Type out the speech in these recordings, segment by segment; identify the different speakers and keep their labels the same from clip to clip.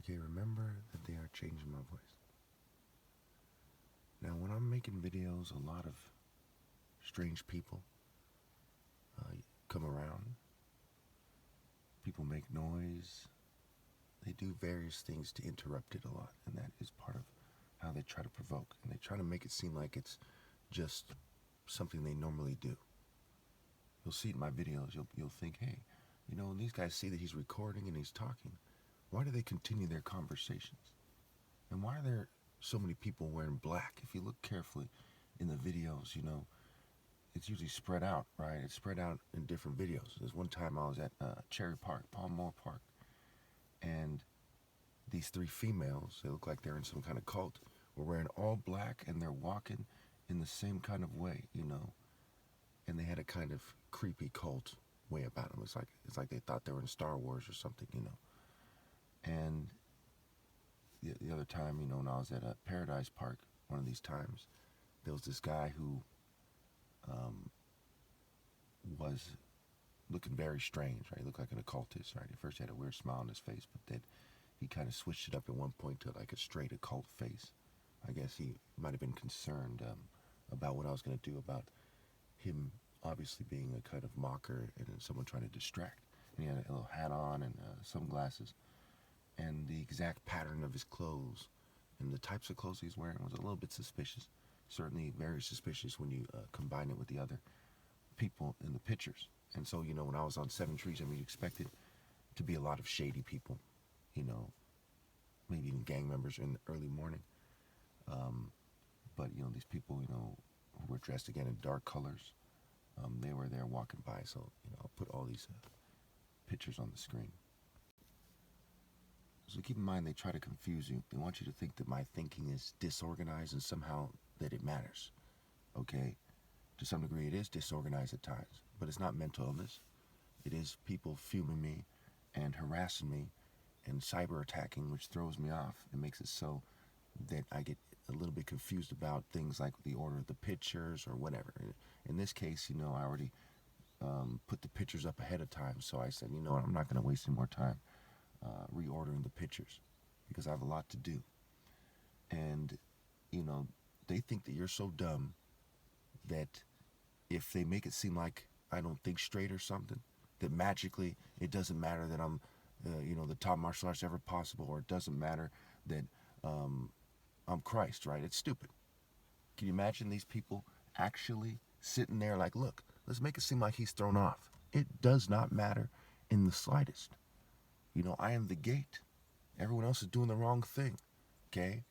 Speaker 1: Okay, remember that they are changing my voice. Now, when I'm making videos, a lot of strange people come around. People make noise. They do various things to interrupt it a lot, and that is part of how they try to provoke. And they try to make it seem like it's just something they normally do. You'll see it in my videos. You'll think, hey, you know, when these guys see that he's recording and he's talking, why do they continue their conversations? And why are there so many people wearing black? If you look carefully in the videos, you know, it's usually spread out, right? It's spread out in different videos. There's one time I was at Cherry Park, Palmore Park, and these three females, they look like they're in some kind of cult, were wearing all black, and they're walking in the same kind of way, you know, and they had a kind of creepy cult way about them. It's like they thought they were in Star Wars or something, you know. And the other time, you know, when I was at a Paradise Park, one of these times, there was this guy who was looking very strange, right? He looked like an occultist, right? At first he had a weird smile on his face, but then he kind of switched it up at one point to like a straight occult face. I guess he might have been concerned about what I was going to do about him obviously being a kind of mocker and someone trying to distract. And he had a little hat on and sunglasses. And the exact pattern of his clothes and the types of clothes he's wearing was a little bit suspicious. Certainly very suspicious when you combine it with the other people in the pictures. And so, you know, when I was on Seven Trees, I mean, you expected to be a lot of shady people, you know, maybe even gang members in the early morning. But, you know, these people, you know, who were dressed again in dark colors, they were there walking by. So, you know, I'll put all these pictures on the screen. So keep in mind, they try to confuse you. They want you to think that my thinking is disorganized and somehow that it matters, okay? To some degree, it is disorganized at times, but it's not mental illness. It is people fuming me and harassing me and cyber attacking, which throws me off. It makes it so that I get a little bit confused about things like the order of the pictures or whatever. In this case, you know, I already put the pictures up ahead of time, so I said, you know what, I'm not going to waste any more time reordering the pictures because I have a lot to do. And, you know, they think that you're so dumb that if they make it seem like I don't think straight or something, that magically it doesn't matter that I'm, you know, the top martial artist ever possible, or it doesn't matter that I'm Christ, right? It's stupid. Can you imagine these people actually sitting there like, look, let's make it seem like he's thrown off. It does not matter in the slightest. You know, I am the gate. Everyone else is doing the wrong thing, okay?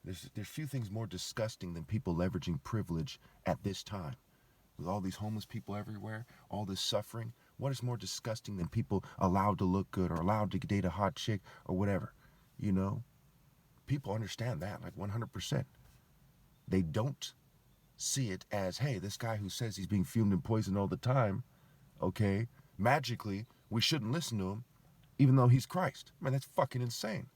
Speaker 1: There's few things more disgusting than people leveraging privilege at this time. With all these homeless people everywhere, all this suffering, what is more disgusting than people allowed to look good or allowed to date a hot chick or whatever? You know, people understand that, like 100%. They don't see it as, hey, this guy who says he's being fumed and poisoned all the time, okay, magically, we shouldn't listen to him, even though he's Christ. Man, that's fucking insane.